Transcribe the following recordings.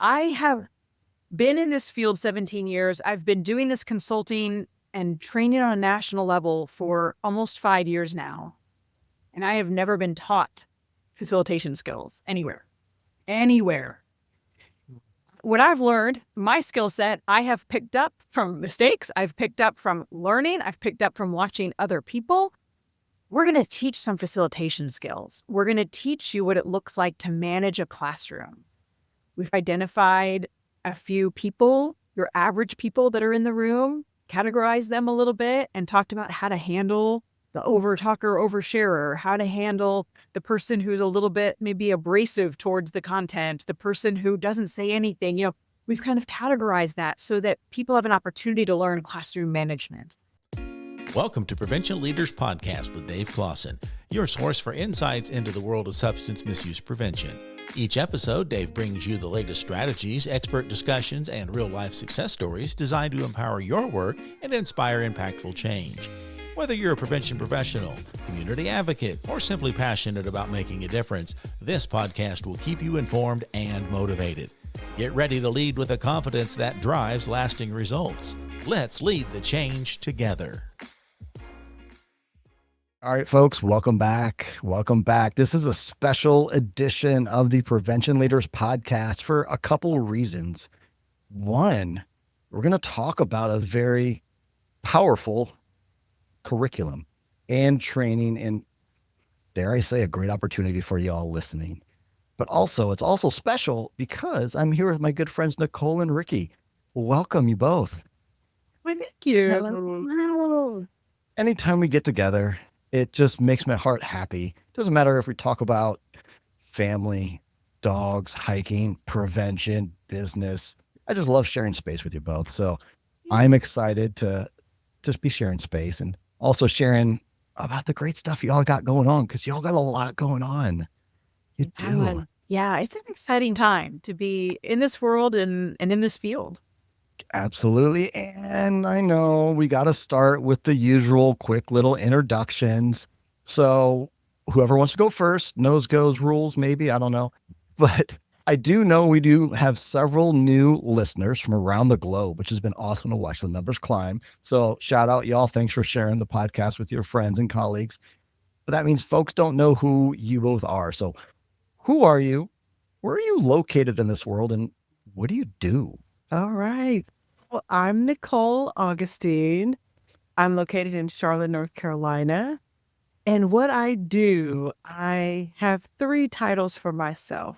I have been in this field 17 years. I've been doing this consulting and training on a national level for almost 5 years now. And I have never been taught facilitation skills anywhere. What I've learned, my skill set, I have picked up from mistakes. I've picked up from learning. I've picked up from watching other people. We're going to teach some facilitation skills. We're going to teach you what it looks like to manage a classroom. We've identified a few people, your average people that are in the room, categorized them a little bit, and talked about how to handle the over-talker, oversharer, how to handle the person who's a little bit maybe abrasive towards the content, the person who doesn't say anything. We've kind of categorized that so that people have an opportunity to learn classroom management. Welcome to Prevention Leaders Podcast with Dave Clausen, your source for insights into the world of substance misuse prevention. Each episode, Dave brings you the latest strategies, expert discussions, and real-life success stories designed to empower your work and inspire impactful change. Whether you're a prevention professional, community advocate, or simply passionate about making a difference, this podcast will keep you informed and motivated. Get ready to lead with a confidence that drives lasting results. Let's lead the change together. All right, folks, welcome back. Welcome back. This is a special edition of the Prevention Leaders Podcast for a couple of reasons. One, we're going to talk about a very powerful curriculum and training, and dare I say, a great opportunity for y'all listening. But also, it's also special because I'm here with my good friends, Nicole and Rikki. Welcome, you both. Well, thank you. Hello. Anytime we get together, it just makes my heart happy. Doesn't matter if we talk about family, dogs, hiking, prevention, business. I just love sharing space with you both. So I'm excited to just be sharing space and also sharing about the great stuff y'all got going on, because y'all got a lot going on. You do. Yeah, it's an exciting time to be in this world and in this field. Absolutely. And I know we got to start with the usual quick little introductions. So whoever wants to go first, nose goes rules, maybe, I don't know. But I do know we do have several new listeners from around the globe, which has been awesome to watch the numbers climb. So shout out y'all. Thanks for sharing the podcast with your friends and colleagues. But that means folks don't know who you both are. So who are you? Where are you located in this world? And what do you do? All right. Well, I'm Nicole Augustine. I'm located in Charlotte, North Carolina. And what I do, I have 3 titles for myself.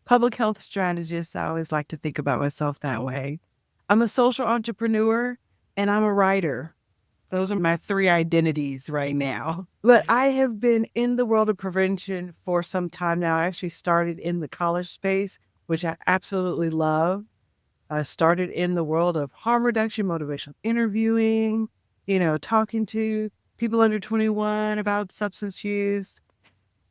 Public health strategist, I always like to think about myself that way. I'm a social entrepreneur, and I'm a writer. Those are my 3 identities right now. But I have been in the world of prevention for some time now. I actually started in the college space, which I absolutely love. I started in the world of harm reduction, motivational interviewing, talking to people under 21 about substance use.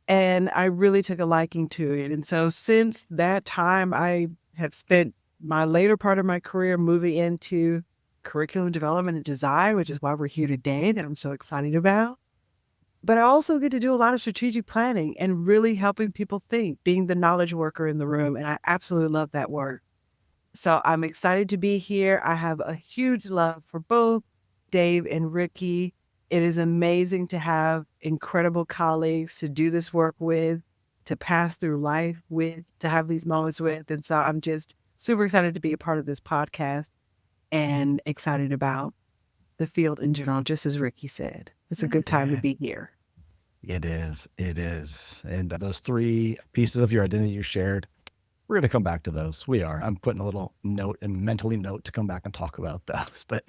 And I really took a liking to it. And so since that time, I have spent my later part of my career moving into curriculum development and design, which is why we're here today, that I'm so excited about. But I also get to do a lot of strategic planning and really helping people think, being the knowledge worker in the room. And I absolutely love that work. So I'm excited to be here. I have a huge love for both Dave and Rikki. It is amazing to have incredible colleagues to do this work with, to pass through life with, to have these moments with. And so I'm just super excited to be a part of this podcast and excited about the field in general, just as Rikki said. It's a good time to be here. It is. It is. And those 3 pieces of your identity you shared, we're going to come back to those. We are. I'm putting a little note and mentally note to come back and talk about those. But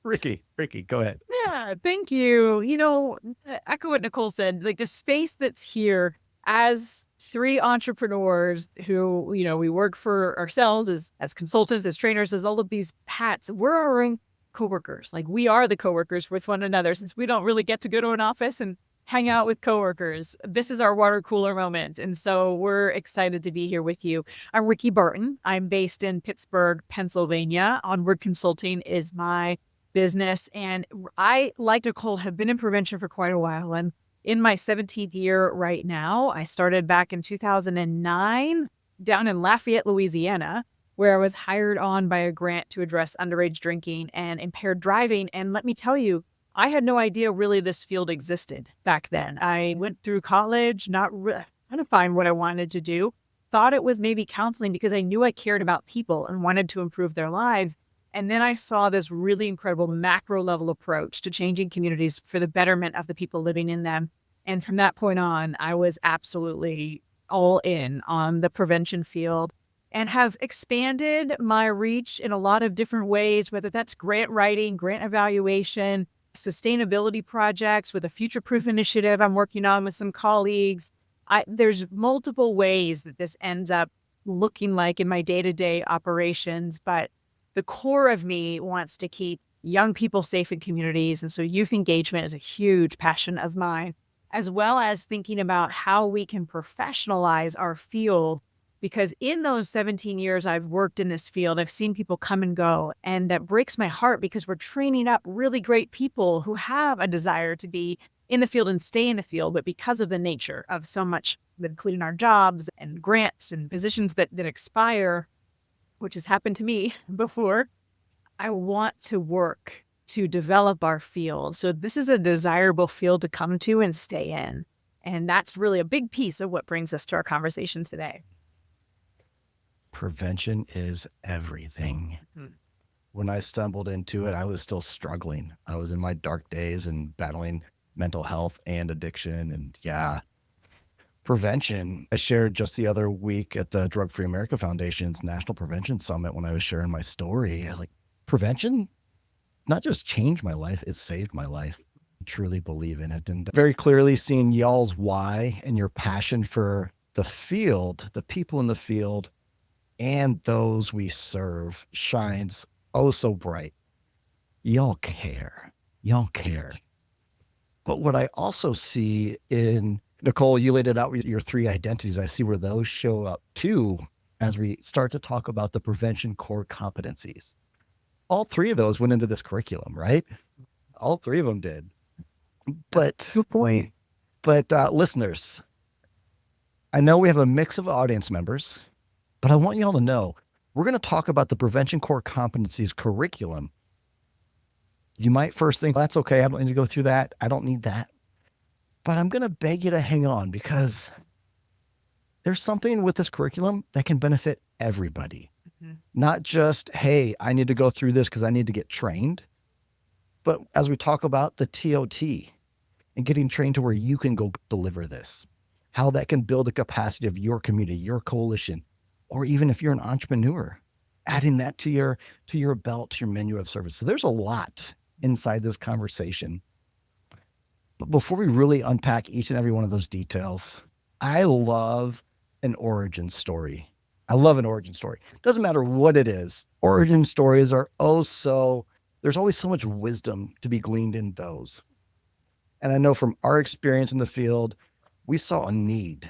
Rikki, go ahead. Yeah, thank you. Echo what Nicole said, like the space that's here as 3 entrepreneurs who, we work for ourselves as consultants, as trainers, as all of these hats. We're our own coworkers. Like we are the coworkers with one another, since we don't really get to go to an office and hang out with coworkers. This is our water cooler moment. And so we're excited to be here with you. I'm Rikki Barton. I'm based in Pittsburgh, Pennsylvania. Onward Consulting is my business. And I, like Nicole, have been in prevention for quite a while. I'm in my 17th year right now. I started back in 2009 down in Lafayette, Louisiana, where I was hired on by a grant to address underage drinking and impaired driving. And let me tell you, I had no idea really this field existed back then. I went through college, not trying to find what I wanted to do, thought it was maybe counseling because I knew I cared about people and wanted to improve their lives. And then I saw this really incredible macro level approach to changing communities for the betterment of the people living in them. And from that point on, I was absolutely all in on the prevention field and have expanded my reach in a lot of different ways, whether that's grant writing, grant evaluation, sustainability projects with a future-proof initiative I'm working on with some colleagues. There's multiple ways that this ends up looking like in my day-to-day operations, but the core of me wants to keep young people safe in communities. And so youth engagement is a huge passion of mine, as well as thinking about how we can professionalize our field. Because in those 17 years I've worked in this field, I've seen people come and go. And that breaks my heart because we're training up really great people who have a desire to be in the field and stay in the field. But because of the nature of so much, including our jobs and grants and positions that expire, which has happened to me before, I want to work to develop our field. So this is a desirable field to come to and stay in. And that's really a big piece of what brings us to our conversation today. Prevention is everything. When I stumbled into it, I was still struggling. I was in my dark days and battling mental health and addiction. And prevention, I shared just the other week at the Drug Free America Foundation's National Prevention Summit when I was sharing my story. I was like, prevention not just changed my life, it saved my life. I truly believe in it. And very clearly seeing y'all's why and your passion for the field, the people in the field, and those we serve shines oh so bright. Y'all care. Y'all care. But what I also see in, Nicole, you laid it out with your 3 identities. I see where those show up too as we start to talk about the Prevention Core Competencies. All 3 of those went into this curriculum, right? All 3 of them did. But Good point. But listeners, I know we have a mix of audience members, but I want y'all to know, we're going to talk about the Prevention Core Competencies curriculum. You might first think, that's okay, I don't need to go through that. I don't need that. But I'm going to beg you to hang on because there's something with this curriculum that can benefit everybody. Not just, hey, I need to go through this because I need to get trained. But as we talk about the TOT and getting trained to where you can go deliver this, how that can build the capacity of your community, your coalition, or even if you're an entrepreneur, adding that to your belt, to your menu of service. So there's a lot inside this conversation. But before we really unpack each and every one of those details, I love an origin story. I love an origin story. Doesn't matter what it is. Origin stories are there's always so much wisdom to be gleaned in those. And I know from our experience in the field, we saw a need.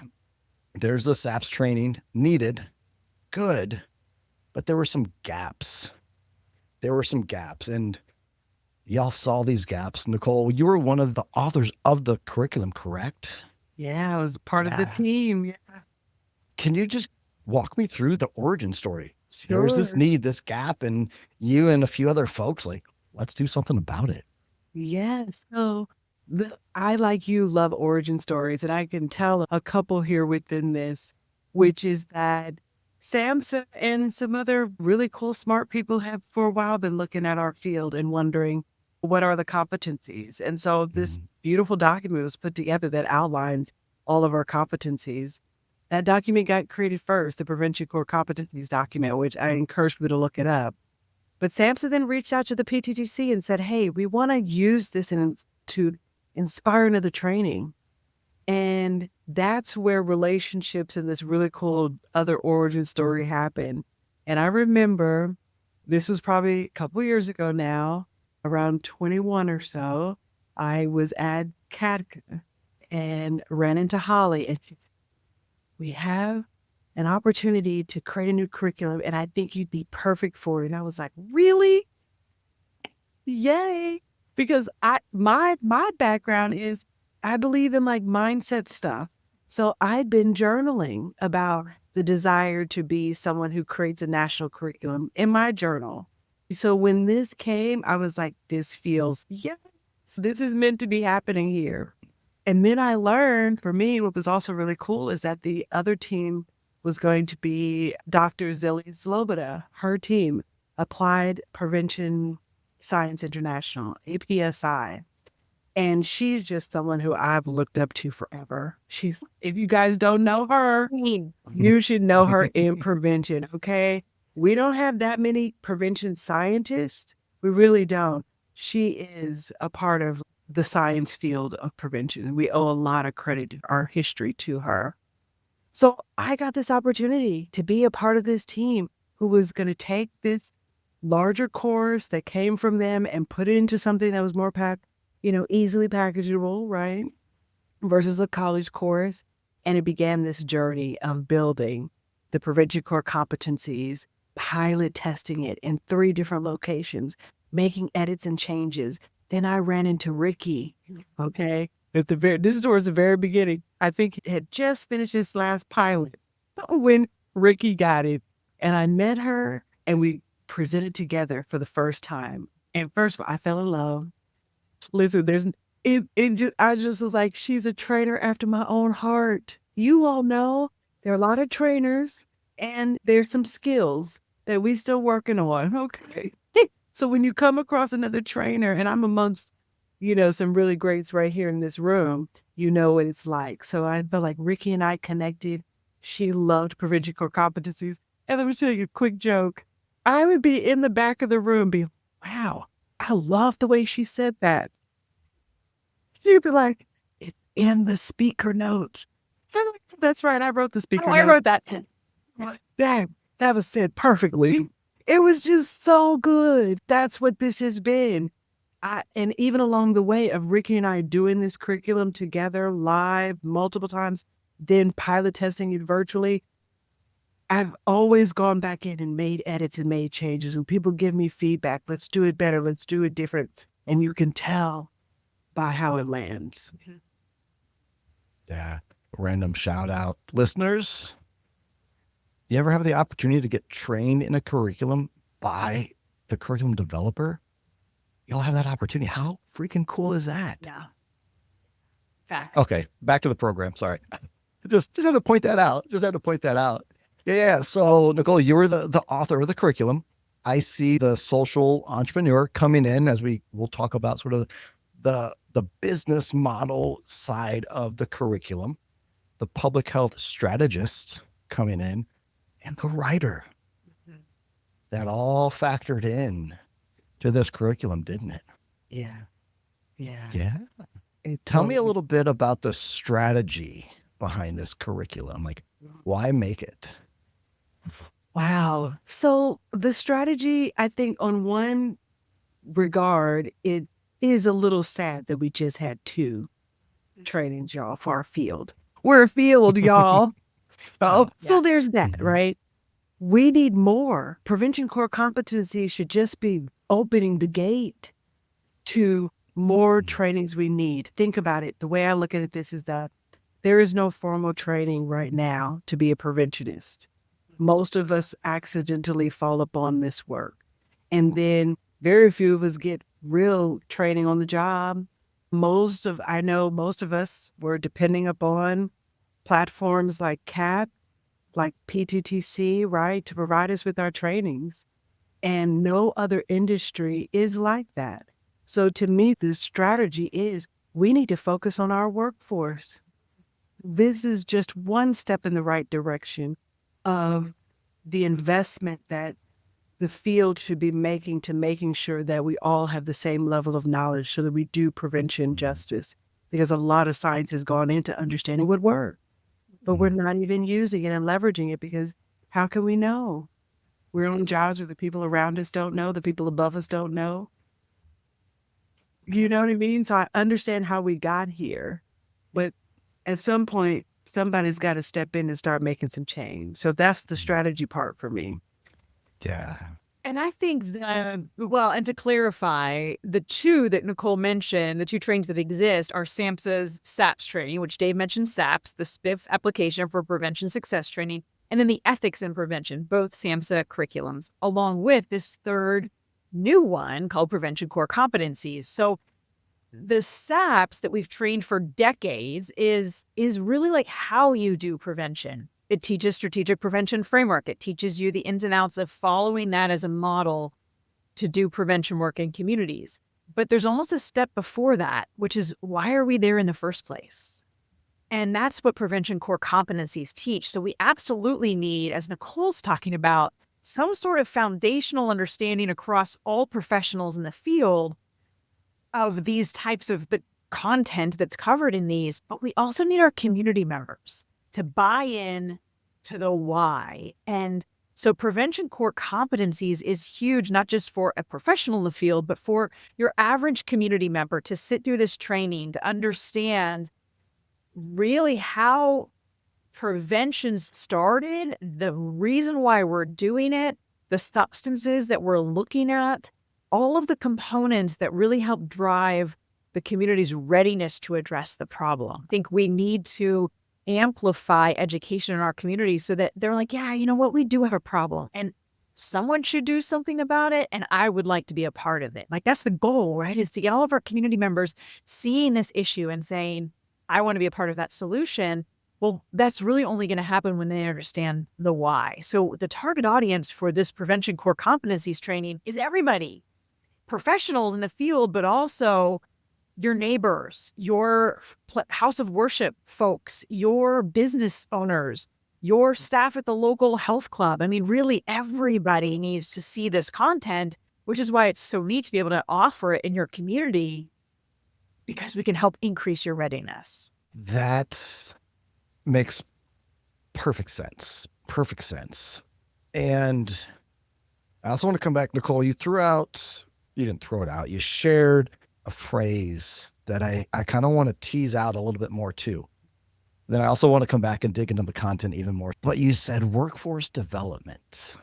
There's the SAPST training needed, good, but there were some gaps. And y'all saw these gaps. Nicole, you were one of the authors of the curriculum, correct? Yeah, I was part of the team. Yeah. Can you just walk me through the origin story? Sure. There was this need, this gap, and you and a few other folks let's do something about it. Yes. So I, like you, love origin stories, and I can tell a couple here within this, which is that SAMHSA and some other really cool, smart people have for a while been looking at our field and wondering, what are the competencies? And so this beautiful document was put together that outlines all of our competencies. That document got created first, the Prevention Core Competencies document, which I encourage people to look it up. But SAMHSA then reached out to the PTTC and said, hey, we want to use this to inspire another training. And that's where relationships and this really cool other origin story happened. And I remember, this was probably a couple years ago now, around 21 or so, I was at CADCA and ran into Holly, and she said, we have an opportunity to create a new curriculum, and I think you'd be perfect for it. And I was like, really? Yay. Because my background is, I believe in mindset stuff. So I'd been journaling about the desire to be someone who creates a national curriculum in my journal. So when this came, I was like, this feels, yes, this is meant to be happening here. And then I learned, for me, what was also really cool is that the other team was going to be Dr. Zilli Sloboda, her team, Applied Prevention Science International, APSI. And she's just someone who I've looked up to forever. If you guys don't know her, you should know her in prevention, okay? We don't have that many prevention scientists. We really don't. She is a part of the science field of prevention. We owe a lot of credit, our history to her. So I got this opportunity to be a part of this team who was going to take this larger course that came from them and put it into something that was more easily packageable, right? Versus a college course. And it began this journey of building the Prevention Core Competencies, pilot testing it in 3 different locations, making edits and changes. Then I ran into Rikki, okay? This is towards the very beginning. I think it had just finished its last pilot when Rikki got it. And I met her and we presented together for the first time. And first of all, I fell in love. Listen, I just was like, she's a trainer after my own heart. You all know there are a lot of trainers and there's some skills that we still working on. Okay. So when you come across another trainer, and I'm amongst, some really greats right here in this room, you know what it's like. So I felt like Rikki and I connected. She loved Prevention Core Competencies. And let me tell you a quick joke. I would be in the back of the room be, wow, I love the way she said that. She'd be like, it's in the speaker notes. I'm like, that's right. I wrote the speaker notes. I wrote that. That was said perfectly. It was just so good. That's what this has been. And even along the way of Rikki and I doing this curriculum together live multiple times, then pilot testing it virtually, I've always gone back in and made edits and made changes. When people give me feedback, let's do it better, let's do it different. And you can tell by how it lands. Yeah. Random shout out. Listeners, you ever have the opportunity to get trained in a curriculum by the curriculum developer? You'll have that opportunity. How freaking cool is that? Yeah. Fact. Okay. Back to the program. Sorry. Just had to point that out. Yeah. So Nicole, you were the author of the curriculum. I see the social entrepreneur coming in as we'll talk about sort of the business model side of the curriculum, the public health strategist coming in, and the writer. Mm-hmm. That all factored in to this curriculum, didn't it? Yeah. Tell me a little bit about the strategy behind this curriculum. Like, why make it? Wow. So the strategy, I think on one regard, it is a little sad that we just had 2 trainings, y'all, for our field. We're a field, y'all. So there's that, right? We need more. Prevention Core Competency should just be opening the gate to more trainings we need. Think about it. The way I look at it, this is that there is no formal training right now to be a preventionist. Most of us accidentally fall upon this work. And then very few of us get real training on the job. I know most of us were depending upon platforms like CAP, like PTTC, right, to provide us with our trainings. And no other industry is like that. So to me, the strategy is we need to focus on our workforce. This is just one step in the right direction of the investment that the field should be making to making sure that we all have the same level of knowledge so that we do prevention justice. Because a lot of science has gone into understanding what works, but we're not even using it and leveraging it because how can we know? We're on jobs where the people around us don't know, the people above us don't know. You know what I mean? So I understand how we got here, but at some point, somebody's got to step in and start making some change. So that's the strategy part for me. Yeah. And I think, and to clarify, the 2 that Nicole mentioned, the 2 trainings that exist are SAMHSA's SAPST training, which Dave mentioned SAPST, the SPIF application for prevention success training, And then the ethics in prevention, both SAMHSA curriculums, along with this third new one called Prevention Core Competencies. So the SAPS that we've trained for decades is really like how you do prevention. It teaches strategic prevention framework. It teaches you the ins and outs of following that as a model to do prevention work in communities. But there's almost a step before that, which is why are we there in the first place? And that's what Prevention Core Competencies teach. So we absolutely need, as Nicole's talking about, some sort of foundational understanding across all professionals in the field of these types of the content that's covered in these. But we also need our community members to buy in to the why. And so Prevention Core Competencies is huge, not just for a professional in the field, but for your average community member to sit through this training, to understand really how prevention started, the reason why we're doing it, the substances that we're looking at, all of the components that really help drive the community's readiness to address the problem. I think we need to amplify education in our community so that they're like, yeah, you know what, we do have a problem and someone should do something about it. And I would like to be a part of it. Like that's the goal, right? Is to get all of our community members seeing this issue and saying, I want to be a part of that solution. Well, that's really only going to happen when they understand the why. So the target audience for this Prevention Core Competencies training is everybody, professionals in the field, but also your neighbors, your house of worship folks, your business owners, your staff at the local health club. I mean, really everybody needs to see this content, which is why it's so neat to be able to offer it in your community because we can help increase your readiness. That makes perfect sense. Perfect sense. And I also want to come back, Nicole, you didn't throw it out. You shared a phrase that I kind of want to tease out a little bit more too. Then I also want to come back and dig into the content even more. But you said workforce development.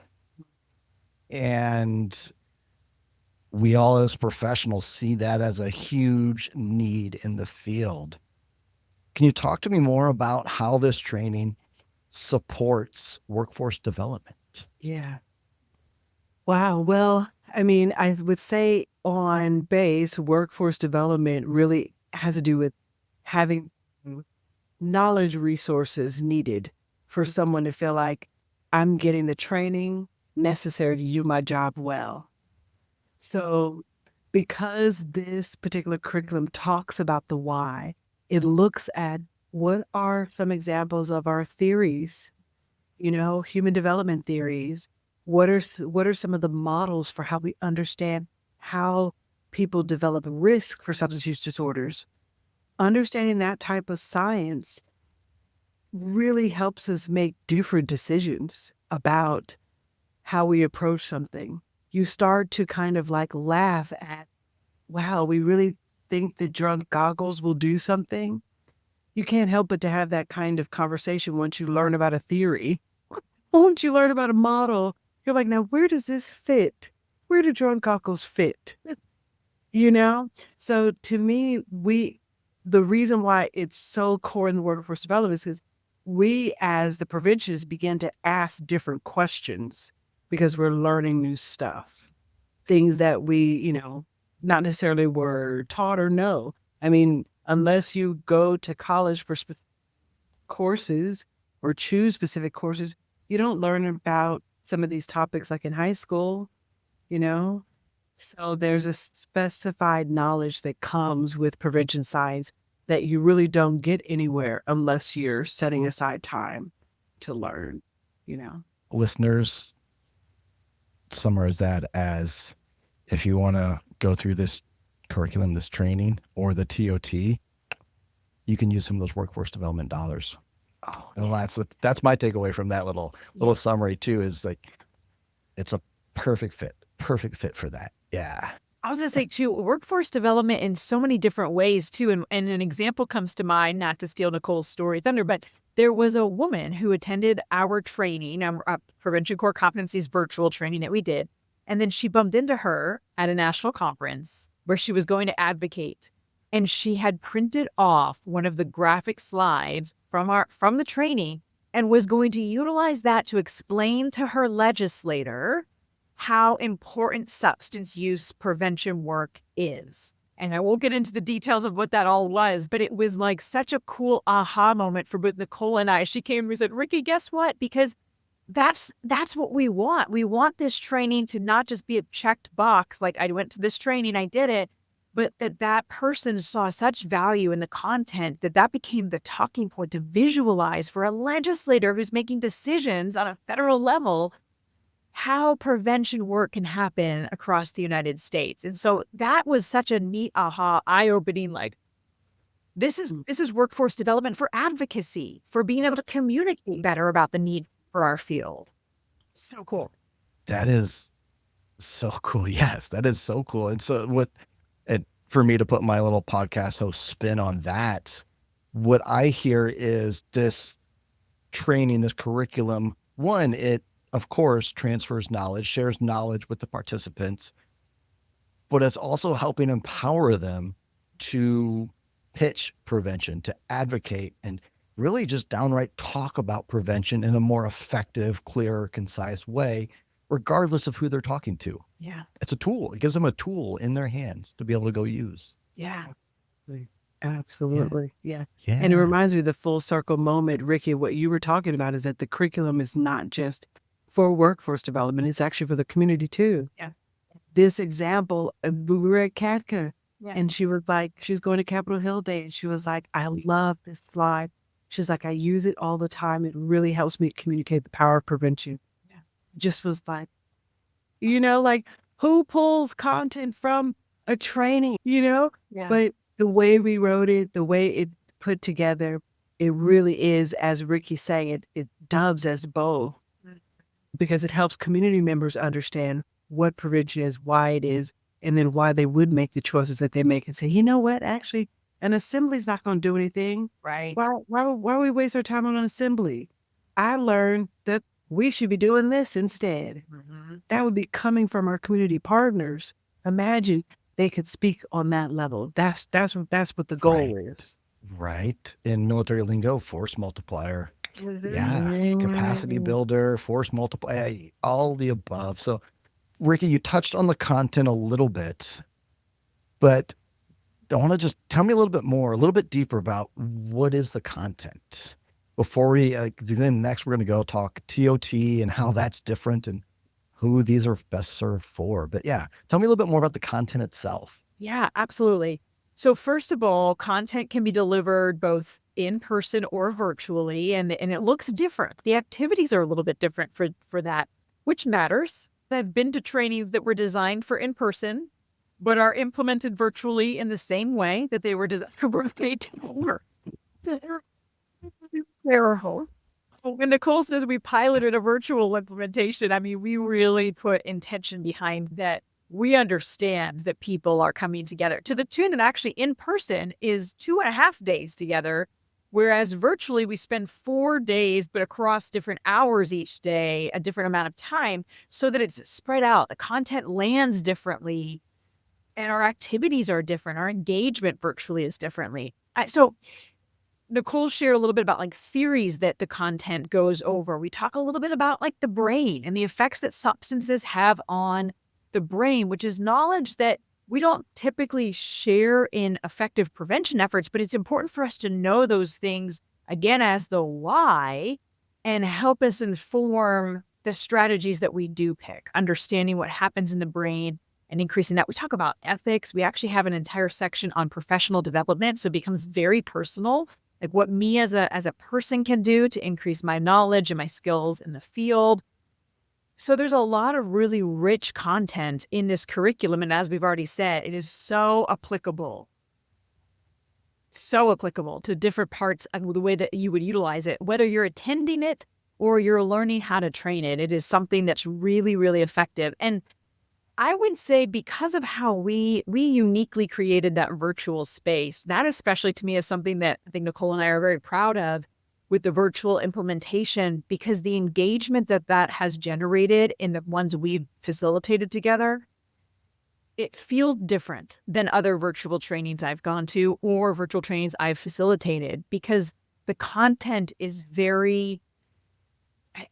And we all as professionals see that as a huge need in the field. Can you talk to me more about how this training supports workforce development? Yeah. Wow. Well, I mean, I would say on base, workforce development really has to do with having knowledge resources needed for someone to feel like I'm getting the training necessary to do my job well. So because this particular curriculum talks about the why, it looks at what are some examples of our theories, human development theories. What are some of the models for how we understand how people develop risk for substance use disorders? Understanding that type of science really helps us make different decisions about how we approach something. You start to kind of like laugh at, wow, we really think that drunk goggles will do something. You can't help but to have that kind of conversation once you learn about a theory. Once you learn about a model, you're like, now where does this fit? Where do drunk goggles fit? So to me, the reason why it's so core in the workforce development is because we as the preventionists begin to ask different questions because we're learning new stuff, things that we, not necessarily were taught or know. I mean, unless you go to college for courses or choose specific courses, you don't learn about some of these topics like in high school, So there's a specified knowledge that comes with prevention science that you really don't get anywhere unless you're setting aside time to learn, Listeners, summarize that as if you want to go through this curriculum, this training, or the TOT, you can use some of those workforce development dollars. Oh, and that's my takeaway from that little summary too, is like, it's a perfect fit for that. Yeah. I was going to say too, workforce development in so many different ways too. And an example comes to mind, not to steal Nicole's story thunder, but there was a woman who attended our training, Prevention Core Competencies virtual training that we did. And then she bumped into her at a national conference where she was going to advocate. And she had printed off one of the graphic slides from the training and was going to utilize that to explain to her legislator how important substance use prevention work is. And I won't get into the details of what that all was, but it was like such a cool aha moment for both Nicole and I. She came and said, Rikki, guess what? Because that's what we want. We want this training to not just be a checked box, like I went to this training, I did it, but that person saw such value in the content that became the talking point to visualize for a legislator who's making decisions on a federal level how prevention work can happen across the United States. And so that was such a neat aha, eye-opening, like, this is workforce development for advocacy, for being able to communicate better about the need for our field. So cool. That is so cool. Yes, that is so cool. And so for me to put my little podcast host spin on that, what I hear is this training, this curriculum, one, it of course transfers knowledge, shares knowledge with the participants, but it's also helping empower them to pitch prevention, to advocate, and really just downright talk about prevention in a more effective, clear, concise way, regardless of who they're talking to. Yeah. It's a tool. It gives them a tool in their hands to be able to go use. Yeah. Absolutely. Yeah. Yeah. And it reminds me of the full circle moment, Rikki, what you were talking about is that the curriculum is not just for workforce development. It's actually for the community too. Yeah. This example, we were at CATCA and she was going to Capitol Hill Day and she was like, I love this slide. She's like, I use it all the time. It really helps me communicate the power of prevention. Yeah. Just was like, like who pulls content from a training, Yeah. But the way we wrote it, the way it put together, it really is, as Rikki saying, it dubs as both because it helps community members understand what prevention is, why it is, and then why they would make the choices that they make and say, you know what, actually, an assembly's not going to do anything. Right. Why we waste our time on an assembly? I learned that we should be doing this instead. Mm-hmm. That would be coming from our community partners. Imagine they could speak on that level. That's what the goal is. Right. In military lingo, force multiplier. Mm-hmm. Yeah. Capacity builder, force multiplier, all the above. So, Rikki, you touched on the content a little bit, but I want to just tell me a little bit more, a little bit deeper about what is the content before we, then next we're going to go talk TOT and how that's different and who these are best served for. But yeah, tell me a little bit more about the content itself. Yeah, absolutely. So first of all, content can be delivered both in person or virtually, and it looks different. The activities are a little bit different for that, which matters. I've been to trainings that were designed for in person, but are implemented virtually in the same way that they were made for. When Nicole says we piloted a virtual implementation, I mean, we really put intention behind that. We understand that people are coming together to the tune that actually in person is 2.5 days together, whereas virtually we spend 4 days, but across different hours each day, a different amount of time, so that it's spread out. The content lands differently, and our activities are different. Our engagement virtually is differently. So Nicole shared a little bit about like theories that the content goes over. We talk a little bit about like the brain and the effects that substances have on the brain, which is knowledge that we don't typically share in effective prevention efforts, but it's important for us to know those things, again, as the why, and help us inform the strategies that we do pick, understanding what happens in the brain and increasing that. We talk about ethics. We actually have an entire section on professional development, so it becomes very personal, like what me as a person can do to increase my knowledge and my skills in the field. So there's a lot of really rich content in this curriculum. And as we've already said, it is so applicable to different parts of the way that you would utilize it, whether you're attending it or you're learning how to train it. It is something that's really, really effective. And I would say because of how we uniquely created that virtual space, that especially to me is something that I think Nicole and I are very proud of with the virtual implementation, because the engagement that has generated in the ones we've facilitated together, it feels different than other virtual trainings I've gone to or virtual trainings I've facilitated, because the content is very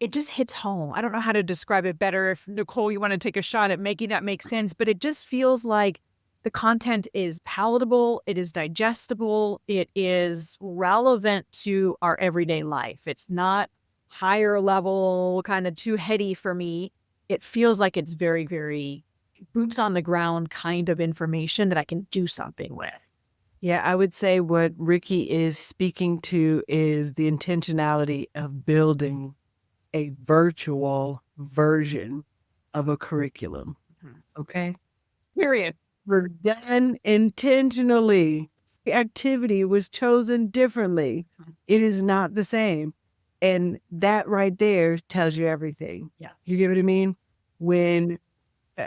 it just hits home. I don't know how to describe it better. If Nicole, you want to take a shot at making that make sense, but it just feels like the content is palatable, it is digestible, it is relevant to our everyday life. It's not higher level, kind of too heady for me. It feels like it's very, very boots on the ground kind of information that I can do something with. Yeah, I would say what Rikki is speaking to is the intentionality of building a virtual version of a curriculum. Okay? Period. We're done intentionally. The activity was chosen differently. It is not the same. And that right there tells you everything. Yeah. You get what I mean?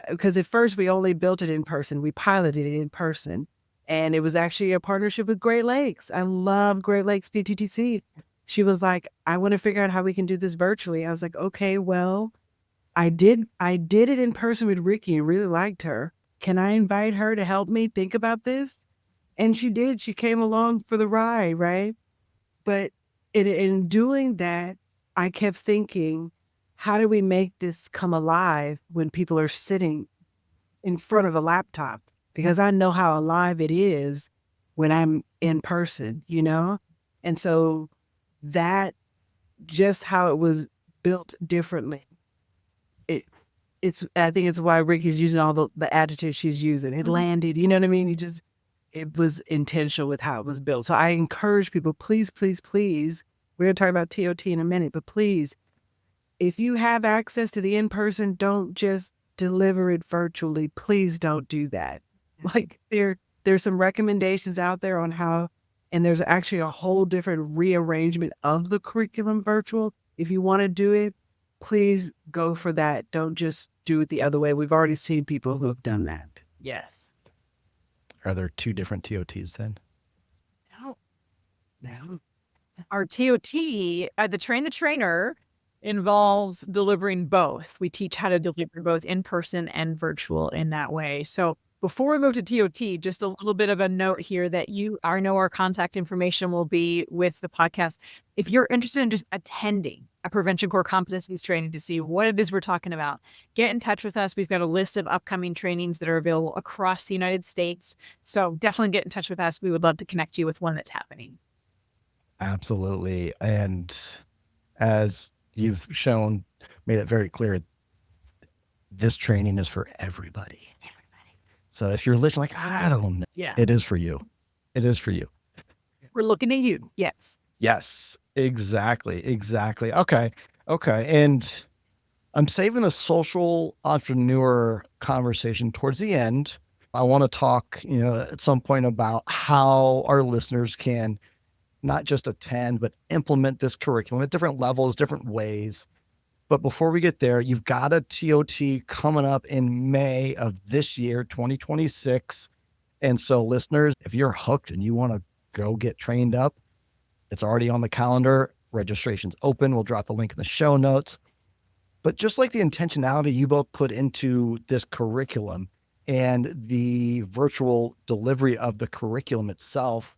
Because at first we only built it in person. We piloted it in person. And it was actually a partnership with Great Lakes. I love Great Lakes PTTC. She was like, I want to figure out how we can do this virtually. I was like, okay, well, I did it in person with Rikki and really liked her. Can I invite her to help me think about this? And she did. She came along for the ride, right? But in doing that, I kept thinking, how do we make this come alive when people are sitting in front of a laptop? Because I know how alive it is when I'm in person, you know? And so that just how it was built differently. I think it's why Rikki's using all the adjectives she's using. It landed, you know what I mean? It was intentional with how it was built. So I encourage people, please, please, please, we're going to talk about TOT in a minute, but please, if you have access to the in-person, don't just deliver it virtually. Please don't do that. Like there's some recommendations out there on how, and there's actually a whole different rearrangement of the curriculum virtual. If you want to do it, please go for that. Don't just do it the other way. We've already seen people who have done that. Yes. Are there two different TOTs then? No. Our TOT, the Train the Trainer, involves delivering both. We teach how to deliver both in person and virtual in that way. So before we move to TOT, just a little bit of a note here that I know our contact information will be with the podcast. If you're interested in just attending a Prevention Core Competencies training to see what it is we're talking about, get in touch with us. We've got a list of upcoming trainings that are available across the United States. So definitely get in touch with us. We would love to connect you with one that's happening. Absolutely. And as you've made it very clear, this training is for everybody. So if you're listening, like, I don't know, it is for you. It is for you. We're looking at you. Yes. Yes, exactly. Okay. And I'm saving the social entrepreneur conversation towards the end. I want to talk, at some point about how our listeners can not just attend, but implement this curriculum at different levels, different ways. But before we get there, you've got a TOT coming up in May of this year, 2026. And so listeners, if you're hooked and you want to go get trained up, it's already on the calendar. Registration's open. We'll drop the link in the show notes. But just like the intentionality you both put into this curriculum and the virtual delivery of the curriculum itself,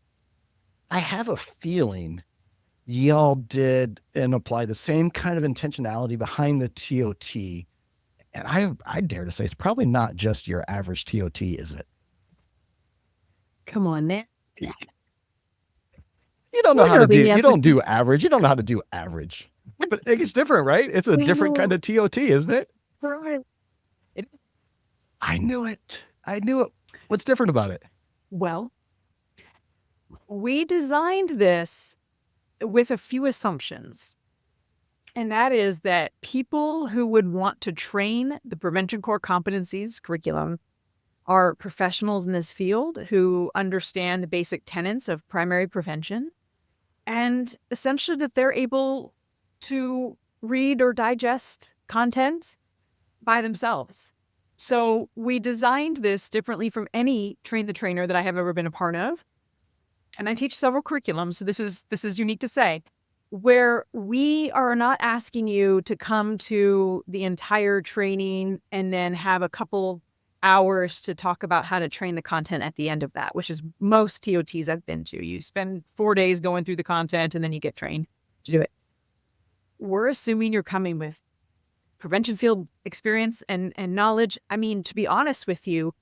I have a feeling y'all did and apply the same kind of intentionality behind the TOT. And I dare to say it's probably not just your average TOT, is it? Come on, now. You don't know how to do, you don't do average. You don't know how to do average. But it's different, right? It's a different kind of TOT, isn't it? Right. I knew it. What's different about it? Well, we designed this with a few assumptions. And that is that people who would want to train the Prevention Core Competencies curriculum are professionals in this field who understand the basic tenets of primary prevention, and essentially that they're able to read or digest content by themselves. So we designed this differently from any Train the Trainer that I have ever been a part of. And I teach several curriculums, so this is unique to say, where we are not asking you to come to the entire training and then have a couple hours to talk about how to train the content at the end of that, which is most TOTs I've been to. You spend 4 days going through the content and then you get trained to do it. we're assuming you're coming with prevention field experience and knowledge. I mean, to be honest with you,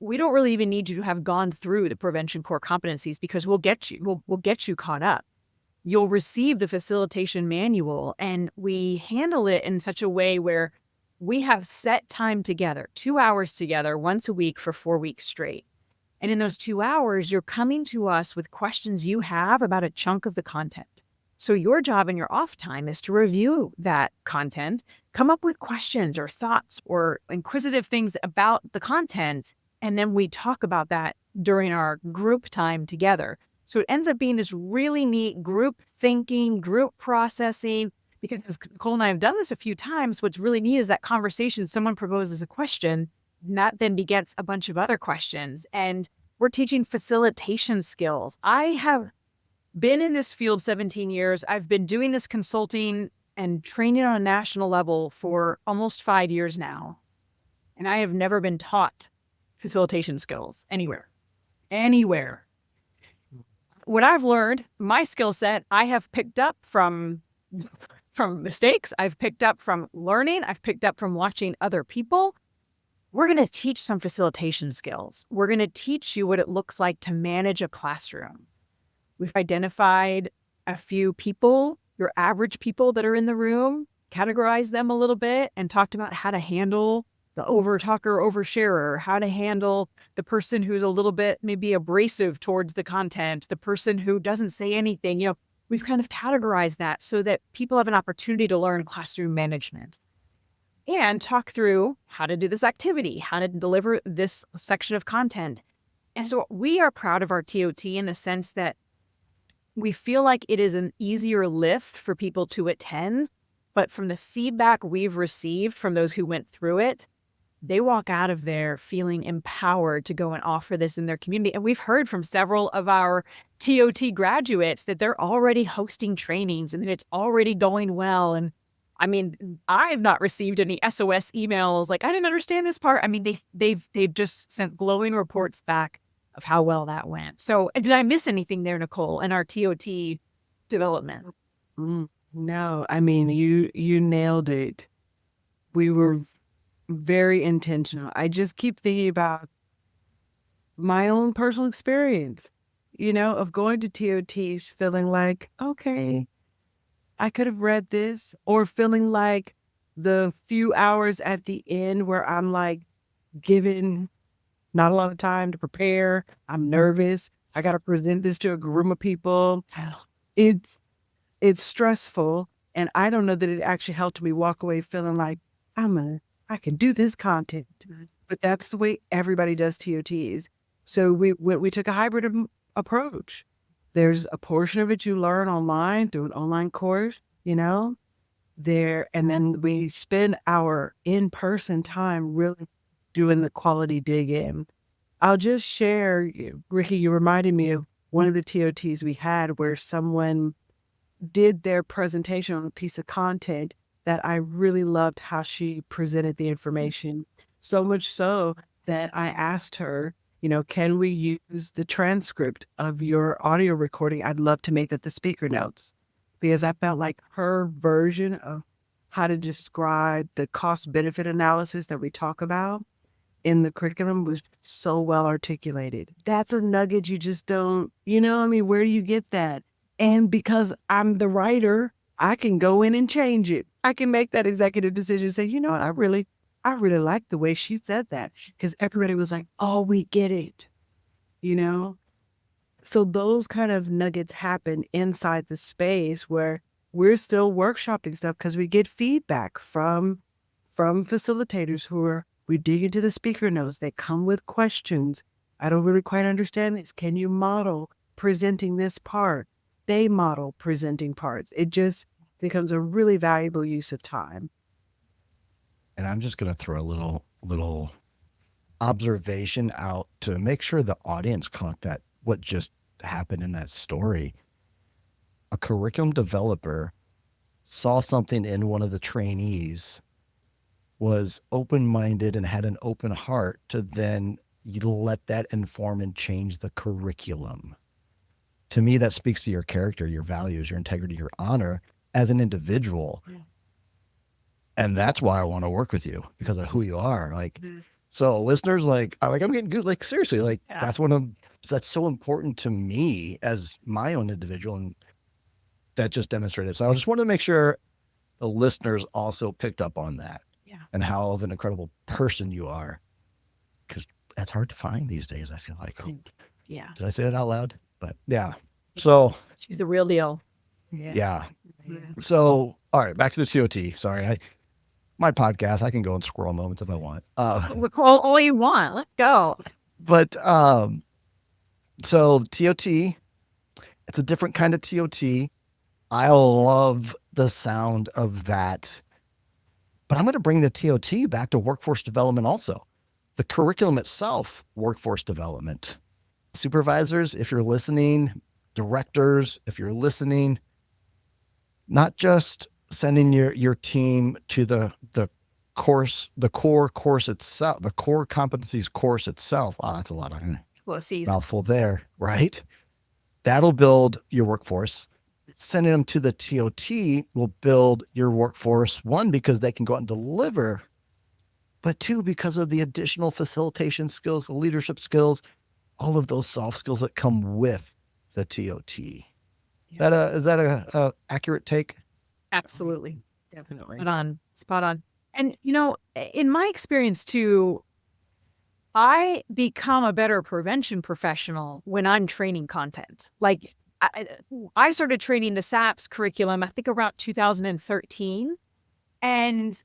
we don't really even need you to have gone through the prevention core competencies, because we'll get you caught up. You'll receive the facilitation manual, and we handle it in such a way where we have set time together, 2 hours together once a week for 4 weeks straight. And in those 2 hours, you're coming to us with questions you have about a chunk of the content. So your job in your off time is to review that content, come up with questions or thoughts or inquisitive things about the content, and then we talk about that during our group time together. So it ends up being this really neat group thinking, group processing, because as Nicole and I have done this a few times, what's really neat is that conversation, someone proposes a question, and that then begets a bunch of other questions. And we're teaching facilitation skills. I have been in this field 17 years. I've been doing this consulting and training on a national level for almost 5 years now. And I have never been taught facilitation skills anywhere. What I've learned, my skill set, I have picked up from mistakes. I've picked up from learning. I've picked up from watching other people. We're going to teach some facilitation skills. We're going to teach you what it looks like to manage a classroom. We've identified a few people, your average people that are in the room, categorized them a little bit, and talked about how to handle the overtalker, oversharer, how to handle the person who's a little bit maybe abrasive towards the content, the person who doesn't say anything. We've kind of categorized that so that people have an opportunity to learn classroom management and talk through how to do this activity, how to deliver this section of content. And so we are proud of our TOT in the sense that we feel like it is an easier lift for people to attend, but from the feedback we've received from those who went through it, they walk out of there feeling empowered to go and offer this in their community. And we've heard from several of our TOT graduates that they're already hosting trainings and that it's already going well. And I mean, I've not received any SOS emails like, I didn't understand this part. I mean, they've just sent glowing reports back of how well that went. So did I miss anything there, Nicole, in our TOT development? No, I mean, you nailed it. We were very intentional. I just keep thinking about my own personal experience, of going to TOTs feeling like, okay, I could have read this, or feeling like the few hours at the end where I'm like given not a lot of time to prepare. I'm nervous. I got to present this to a group of people. It's stressful. And I don't know that it actually helped me walk away feeling like I can do this content. But that's the way everybody does TOTs. So we took a hybrid approach. There's a portion of it you learn online through an online course, there. And then we spend our in-person time really doing the quality dig in. I'll just share, Rikki, you reminded me of one of the TOTs we had where someone did their presentation on a piece of content that I really loved how she presented the information. So much so that I asked her, can we use the transcript of your audio recording? I'd love to make that the speaker notes, because I felt like her version of how to describe the cost benefit analysis that we talk about in the curriculum was so well articulated. That's a nugget you just don't, where do you get that? And because I'm the writer, I can go in and change it. I can make that executive decision and say, you know what, I really like the way she said that, because everybody was like, oh, we get it, So those kind of nuggets happen inside the space where we're still workshopping stuff because we get feedback from facilitators we dig into the speaker notes. They come with questions. I don't really quite understand this. Can you model presenting this part? They model presenting parts. It just becomes a really valuable use of time. And I'm just going to throw a little observation out to make sure the audience caught that, what just happened in that story. A curriculum developer saw something in one of the trainees, was open-minded and had an open heart to then let that inform and change the curriculum. To me, that speaks to your character, your values, your integrity, your honor, as an individual. Yeah. And that's why I want to work with you, because of who you are. Like, Mhm. so listeners, I'm getting good. Like, seriously, like Yeah. that's so important to me as my own individual. And that just demonstrated. So I just wanted to make sure the listeners also picked up on that. Yeah. And how of an incredible person you are. Because that's hard to find these days, I feel like. Yeah. Did I say that out loud? But yeah. So She's the real deal. yeah. Mhm. So, all right, back to the TOT. Sorry. My podcast, I can go in squirrel moments if I want. Recall all you want. Let's go. But so TOT, it's a different kind of TOT. I love the sound of that. But I'm going to bring the TOT back to workforce development also. The curriculum itself, workforce development. Supervisors, if you're listening, directors, if you're listening, not just sending your team to the course, the core course itself, the core competencies course itself. Wow, that's a lot of mouthful there, right? That'll build your workforce. Sending them to the TOT will build your workforce, one, because they can go out and deliver, but two, because of the additional facilitation skills, the leadership skills, all of those soft skills that come with the TOT. Yeah. Is that a accurate take? Absolutely. Definitely. Spot on. And, in my experience too, I become a better prevention professional when I'm training content. Like I started training the SAPST curriculum, I think around 2013. And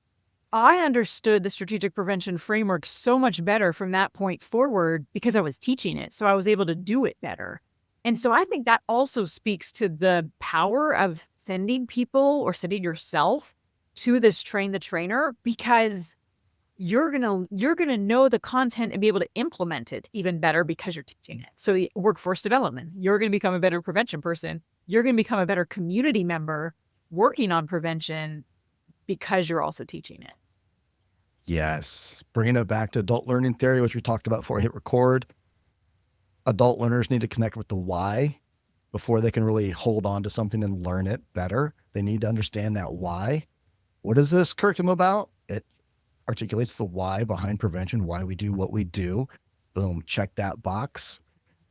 I understood the strategic prevention framework so much better from that point forward because I was teaching it. So I was able to do it better. And so I think that also speaks to the power of sending people or sending yourself to this train the trainer, because you're gonna know the content and be able to implement it even better because you're teaching it. So workforce development, you're gonna become a better prevention person. You're gonna become a better community member working on prevention because you're also teaching it. Yes. Bringing it back to adult learning theory, which we talked about before I hit record. Adult learners need to connect with the why before they can really hold on to something and learn it better. They need to understand that why. What is this curriculum about? It articulates the why behind prevention, why we do what we do. Boom, check that box.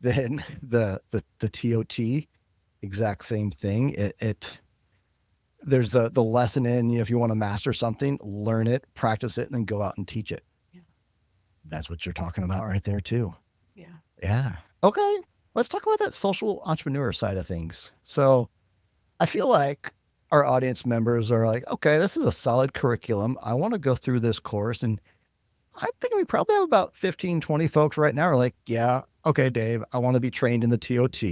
Then the TOT, exact same thing. There's the lesson in, if you want to master something, learn it, practice it, and then go out and teach it. Yeah. That's what you're talking about right there too. Yeah. Yeah. Okay. Let's talk about that social entrepreneur side of things. So I feel like our audience members are like, okay, this is a solid curriculum. I want to go through this course. And I'm thinking we probably have about 15, 20 folks right now are like, yeah, okay, Dave, I want to be trained in the TOT.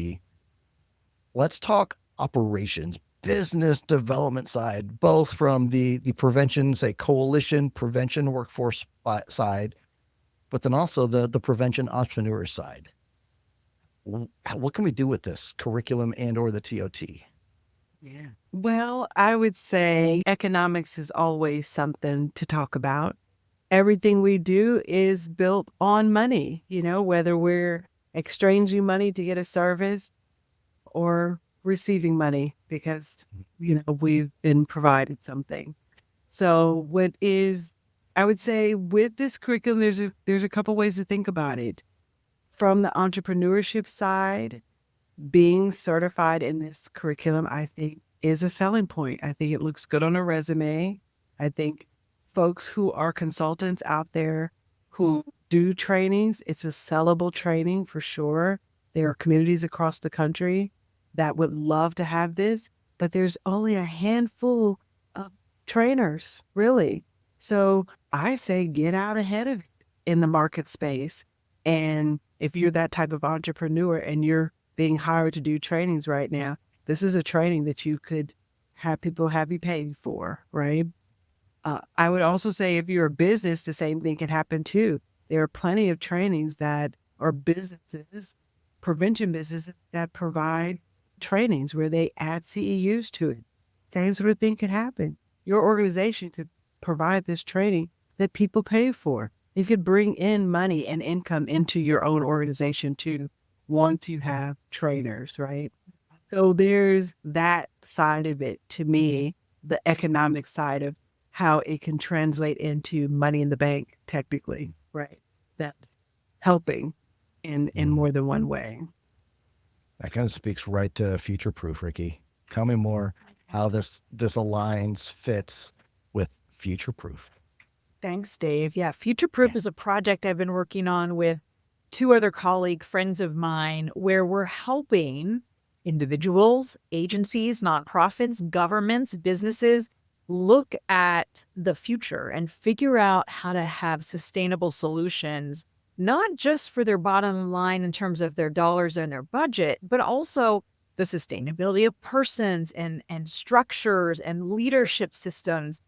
Let's talk operations, business development side, both from the prevention, say coalition prevention workforce side, but then also the prevention entrepreneur side. What can we do with this curriculum and or the TOT? Yeah. Well, I would say economics is always something to talk about. Everything we do is built on money, whether we're exchanging money to get a service or receiving money because, we've been provided something. So I would say with this curriculum, there's a couple ways to think about it. From the entrepreneurship side, being certified in this curriculum, I think, is a selling point. I think it looks good on a resume. I think folks who are consultants out there who do trainings, it's a sellable training for sure. There are communities across the country that would love to have this, but there's only a handful of trainers, really. So I say get out ahead of it in the market space. And if you're that type of entrepreneur and you're being hired to do trainings right now, this is a training that you could have people have you paid for, right? I would also say if you're a business, the same thing can happen too. There are plenty of trainings that are businesses, prevention businesses that provide trainings where they add CEUs to it. Same sort of thing could happen. Your organization could provide this training that people pay for. You could bring in money and income into your own organization too once you have trainers, right? So there's that side of it to me, the economic side of how it can translate into money in the bank, technically, right? That's helping in more than one way. That kind of speaks right to future proof, Rikki. Tell me more how this aligns, fits with future proof. Thanks, Dave. Yeah, Future Proof is a project I've been working on with two other friends of mine, where we're helping individuals, agencies, nonprofits, governments, businesses look at the future and figure out how to have sustainable solutions, not just for their bottom line in terms of their dollars and their budget, but also the sustainability of persons and structures and leadership systems.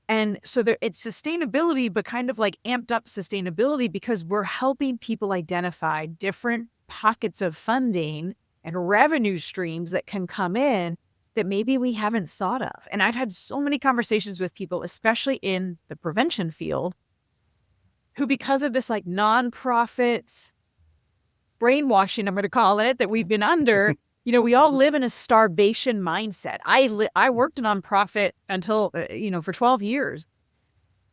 And so it's sustainability, but kind of like amped up sustainability, because we're helping people identify different pockets of funding and revenue streams that can come in that maybe we haven't thought of. And I've had so many conversations with people, especially in the prevention field, who, because of this like nonprofit brainwashing, I'm going to call it, that we've been under, we all live in a starvation mindset. I worked a nonprofit until, for 12 years.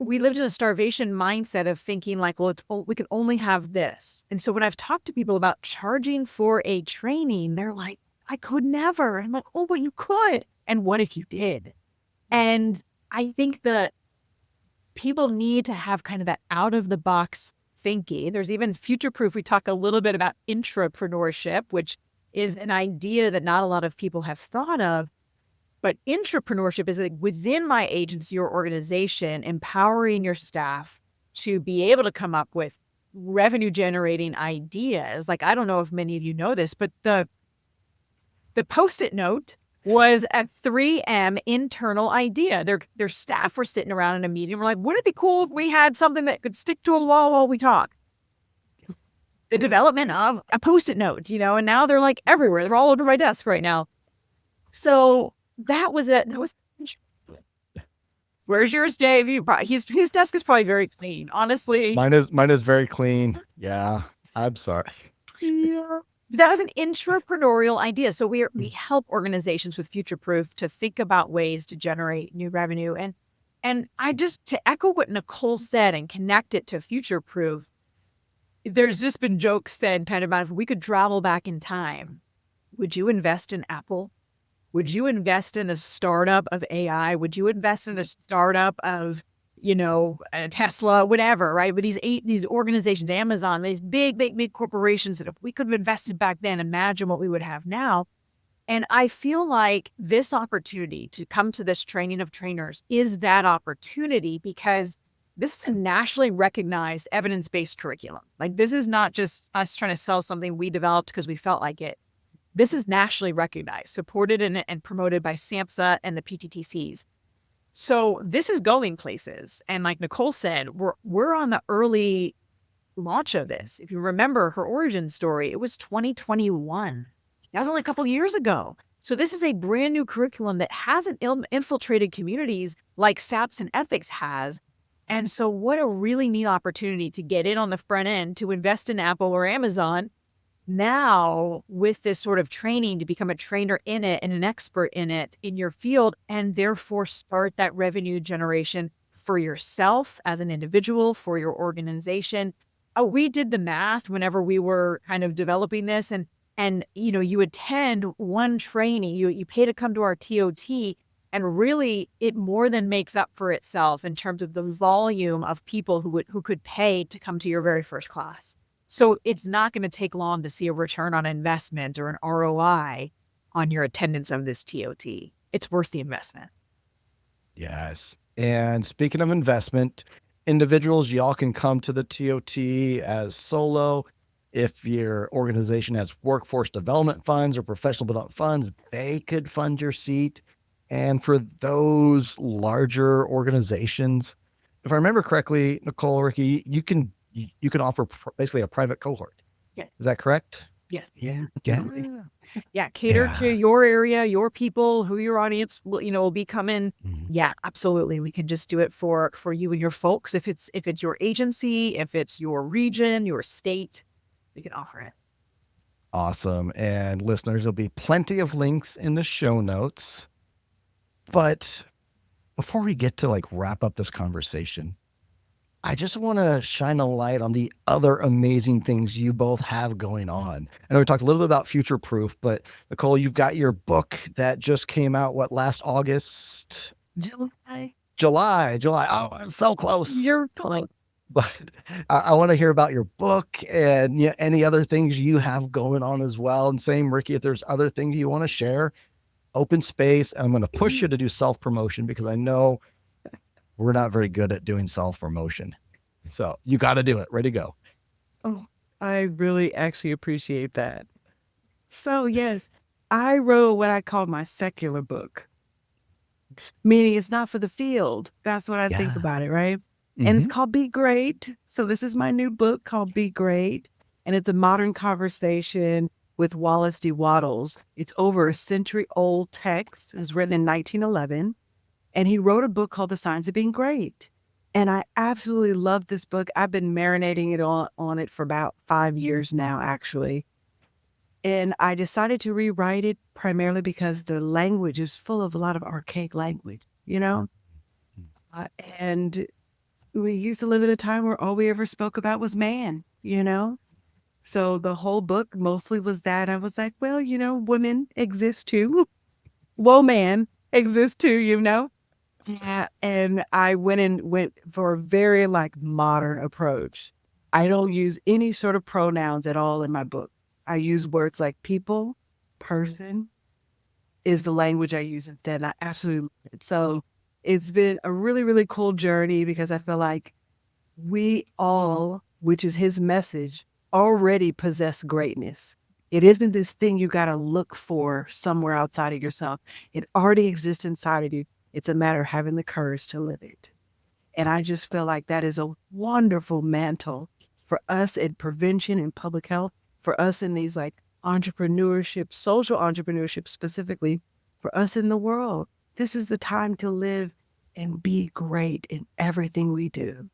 We lived in a starvation mindset of thinking like, well, we can only have this. And so when I've talked to people about charging for a training, they're like, I could never. I'm like, oh, but you could. And what if you did? And I think that people need to have kind of that out of the box thinking. There's even future proof. We talk a little bit about intrapreneurship, which is an idea that not a lot of people have thought of. But intrapreneurship is like within my agency or organization, empowering your staff to be able to come up with revenue generating ideas. Like, I don't know if many of you know this, but the Post-it note was a 3M internal idea. Their staff were sitting around in a meeting. We're like, wouldn't it be cool if we had something that could stick to a wall while we talk? The development of a Post-it note, and now they're like everywhere. They're all over my desk right now. So that was it. Where's yours, Dave? His desk is probably very clean, honestly. Mine is very clean. Yeah, I'm sorry. Yeah. That was an intrapreneurial idea. So we help organizations with Future Proof to think about ways to generate new revenue. And I just, to echo what Nicole said and connect it to Future Proof, there's just been jokes said kind of about, if we could travel back in time, would you invest in Apple? Would you invest in a startup of AI? Would you invest in a startup of, Tesla, whatever, right? With these organizations, Amazon, these big corporations, that if we could have invested back then, imagine what we would have now. And I feel like this opportunity to come to this training of trainers is that opportunity, because this is a nationally recognized evidence-based curriculum. Like, this is not just us trying to sell something we developed because we felt like it. This is nationally recognized, supported and promoted by SAMHSA and the PTTCs. So this is going places. And like Nicole said, we're on the early launch of this. If you remember her origin story, it was 2021. That was only a couple of years ago. So this is a brand new curriculum that hasn't infiltrated communities like SAPST Ethics has. And so what a really neat opportunity to get in on the front end, to invest in Apple or Amazon now with this sort of training to become a trainer in it and an expert in it in your field, and therefore start that revenue generation for yourself as an individual, for your organization. We did the math whenever we were kind of developing this, and you attend one training, you pay to come to our TOT, and really it more than makes up for itself in terms of the volume of people who could pay to come to your very first class. So it's not going to take long to see a return on investment or an ROI on your attendance of this TOT. It's worth the investment. Yes. And speaking of investment, individuals, y'all can come to the TOT as solo. If your organization has workforce development funds or professional development funds, they could fund your seat. And for those larger organizations, if I remember correctly, Nicole, Rikki, you can offer basically a private cohort. Yeah. Is that correct? Yes. Yeah. Yeah. Cater to your area, your people, who your audience will be coming. Mhm. Yeah, absolutely. We can just do it for you and your folks. If it's your agency, if it's your region, your state, we can offer it. Awesome. And listeners, there'll be plenty of links in the show notes. But before we get to wrap up this conversation, I just want to shine a light on the other amazing things you both have going on. I know we talked a little bit about Future Proof, but Nicole, you've got your book that just came out, last August? July. Oh, I'm so close. You're close. But I want to hear about your book and any other things you have going on as well. And same, Rikki, if there's other things you want to share, open space. And I'm going to push you to do self-promotion because I know we're not very good at doing self-promotion. So you got to do it. Ready to go. Oh, I really actually appreciate that. So yes, I wrote what I call my secular book, meaning it's not for the field. That's what I think about it, right? And it's called Be Great. So this is my new book called Be Great. And it's a modern conversation with Wallace D. Wattles. It's over a century-old text. It was written in 1911. And he wrote a book called The Science of Being Great. And I absolutely love this book. I've been marinating it on it for about 5 years now, actually. And I decided to rewrite it primarily because the language is full of a lot of archaic language, and we used to live in a time where all we ever spoke about was man, So the whole book mostly was that. I was like, well, women exist too. Well, man exists too, Yeah. And I went for a very modern approach. I don't use any sort of pronouns at all in my book. I use words like people, person is the language I use instead. And I absolutely love it. So it's been a really, really cool journey because I feel like we all, which is his message, already possess greatness. It isn't this thing you got to look for somewhere outside of yourself. It already exists inside of you. It's a matter of having the courage to live it. And I just feel like that is a wonderful mantle for us in prevention and public health, for us in these entrepreneurship, social entrepreneurship specifically, for us in the world. This is the time to live and be great in everything we do.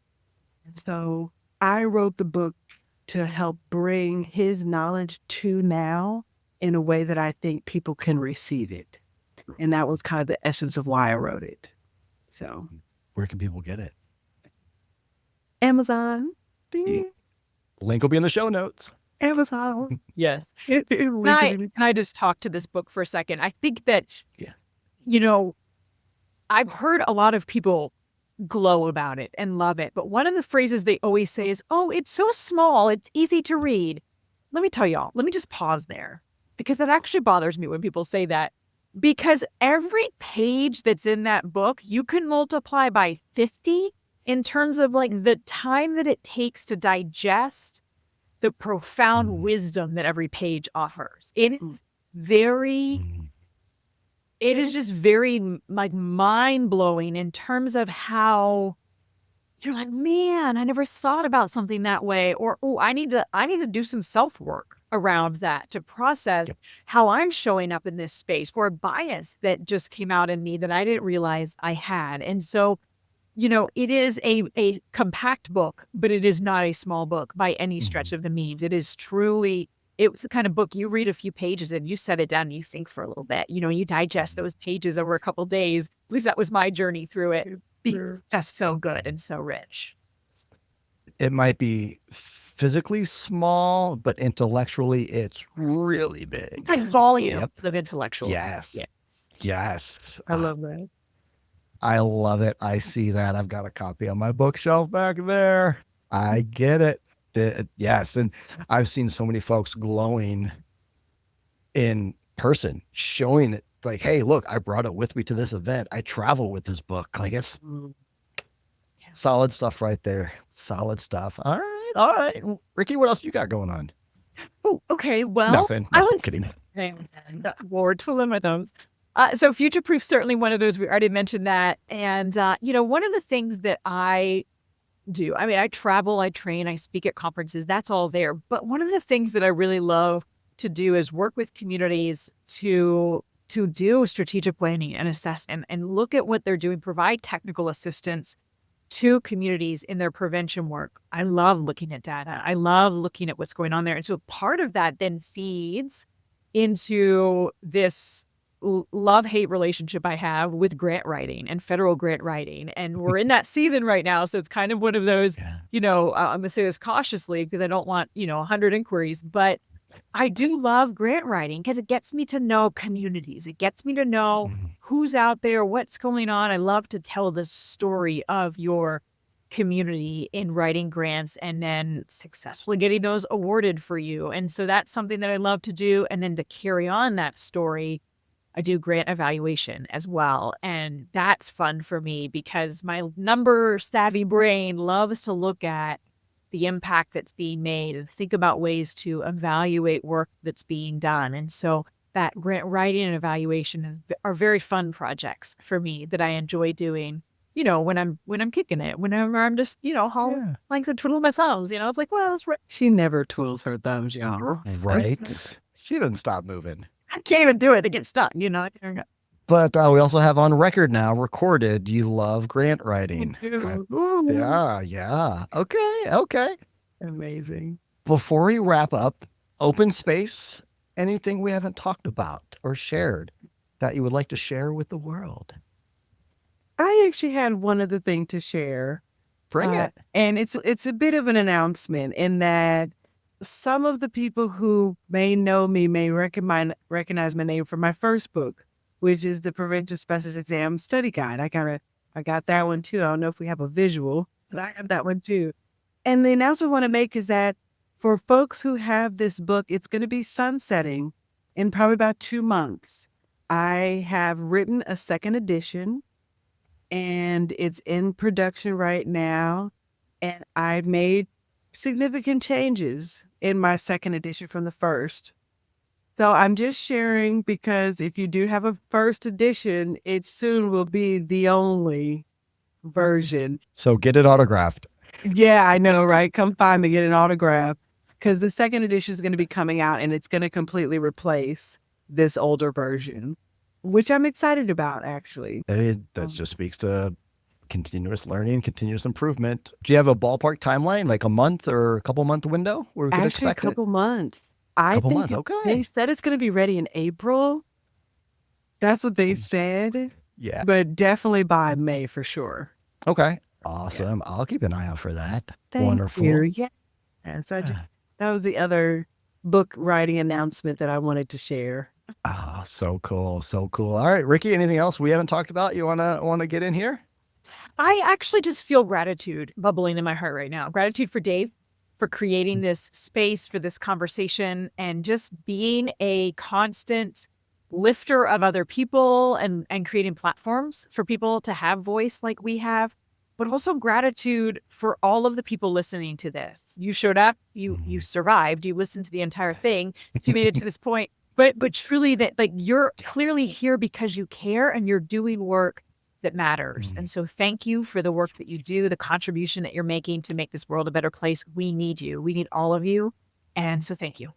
And so I wrote the book to help bring his knowledge to now in a way that I think people can receive it. And that was kind of the essence of why I wrote it. So where can people get it? Amazon. Ding. Link will be in the show notes. Amazon. Yes. Can I just talk to this book for a second? I think that, I've heard a lot of people glow about it and love it. But one of the phrases they always say is, oh, it's so small. It's easy to read. Let me tell y'all, let me just pause there because that actually bothers me when people say that. Because every page that's in that book, you can multiply by 50 in terms of the time that it takes to digest the profound wisdom that every page offers. It is just very mind-blowing in terms of how you're like, man, I never thought about something that way. Or, oh, I need to do some self-work around that to process how I'm showing up in this space, or a bias that just came out in me that I didn't realize I had. And so, it is a compact book, but it is not a small book by any stretch of the means. It is truly, it's the kind of book you read a few pages and you set it down and you think for a little bit. You digest those pages over a couple of days. At least that was my journey through it. That's so good and so rich. It might be physically small, but intellectually it's really big. It's like volumes of intellectual. Yes. I love that. I love it. I see that. I've got a copy on my bookshelf back there. I get it. Yes. And I've seen so many folks glowing in person, showing it hey, look, I brought it with me to this event. I travel with this book. It's solid stuff right there. Solid stuff. All right. Rikki, what else you got going on? Oh, okay. Well, nothing. No, I'm kidding. Lord, twiddling my thumbs. So Future Proof, certainly one of those. We already mentioned that. And, one of the things that I do, I travel, I train, I speak at conferences. That's all there. But one of the things that I really love to do is work with communities to do strategic planning and assess and look at what they're doing, provide technical assistance to communities in their prevention work. I love looking at data. I love looking at what's going on there. And so part of that then feeds into this love-hate relationship I have with grant writing and federal grant writing. And we're in that season right now. So it's kind of one of those, I'm going to say this cautiously because I don't want, 100 inquiries, but I do love grant writing because it gets me to know communities. It gets me to know who's out there, what's going on. I love to tell the story of your community in writing grants and then successfully getting those awarded for you. And so that's something that I love to do. And then to carry on that story, I do grant evaluation as well. And that's fun for me because my number savvy brain loves to look at the impact that's being made and think about ways to evaluate work that's being done. And so that grant writing and evaluation are very fun projects for me that I enjoy doing, when I'm kicking it, whenever I'm just, like I said, twiddling my thumbs, it's like, well, that's right. She never twirls her thumbs, y'all. Right. She doesn't stop moving. I can't even do it. They get stuck, But we also have on record now, recorded, you love grant writing. Yeah. Okay. Amazing. Before we wrap up, open space, anything we haven't talked about or shared that you would like to share with the world? I actually had one other thing to share. Bring it. And it's a bit of an announcement in that some of the people who may know me may recognize my name from my first book, which is the Prevention Specialist Exam Study Guide. I got that one too. I don't know if we have a visual, but I have that one too. And the announcement I want to make is that for folks who have this book, it's going to be sunsetting in probably about 2 months. I have written a second edition and it's in production right now. And I've made significant changes in my second edition from the first. So I'm just sharing because if you do have a first edition, it soon will be the only version. So get it autographed. Yeah, I know, right? Come find me, get an autograph. Because the second edition is going to be coming out and it's going to completely replace this older version, which I'm excited about, actually. That just speaks to continuous learning, continuous improvement. Do you have a ballpark timeline, like a month or a couple month window where we could Actually, expect a couple it? months. Couple months, okay. They said it's going to be ready in April. That's what they said. Yeah. But definitely by May for sure. Okay. Awesome. Yeah. I'll keep an eye out for that. Thank Wonderful. you. Yeah. And so that was the other book writing announcement that I wanted to share. Oh, so cool. So cool. All right, Rikki, anything else we haven't talked about you wanna get in here? I actually just feel gratitude bubbling in my heart right now. Gratitude for Dave for creating this space for this conversation and just being a constant lifter of other people and creating platforms for people to have voice like we have, but also gratitude for all of the people listening to this. You showed up, you survived, you listened to the entire thing, you made it to this point, but truly that like you're clearly here because you care and you're doing work that matters. And so thank you for the work that you do, the contribution that you're making to make this world a better place. We need you. We need all of you. And so thank you.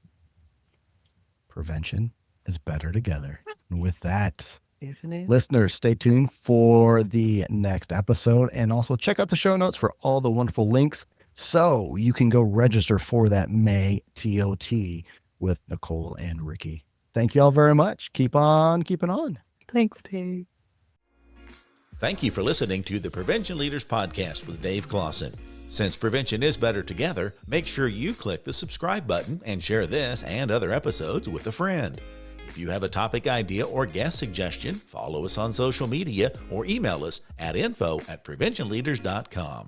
Prevention is better together. And with that, Isn't it? listeners, stay tuned for the next episode and also check out the show notes for all the wonderful links so you can go register for that May TOT with Nicole and Rikki. Thank you all very much. Keep on keeping on. Thanks, Dave. Thank you for listening to the Prevention Leaders Podcast with Dave Clausen. Since prevention is better together, make sure you click the subscribe button and share this and other episodes with a friend. If you have a topic idea or guest suggestion, follow us on social media or email us at info@preventionleaders.com.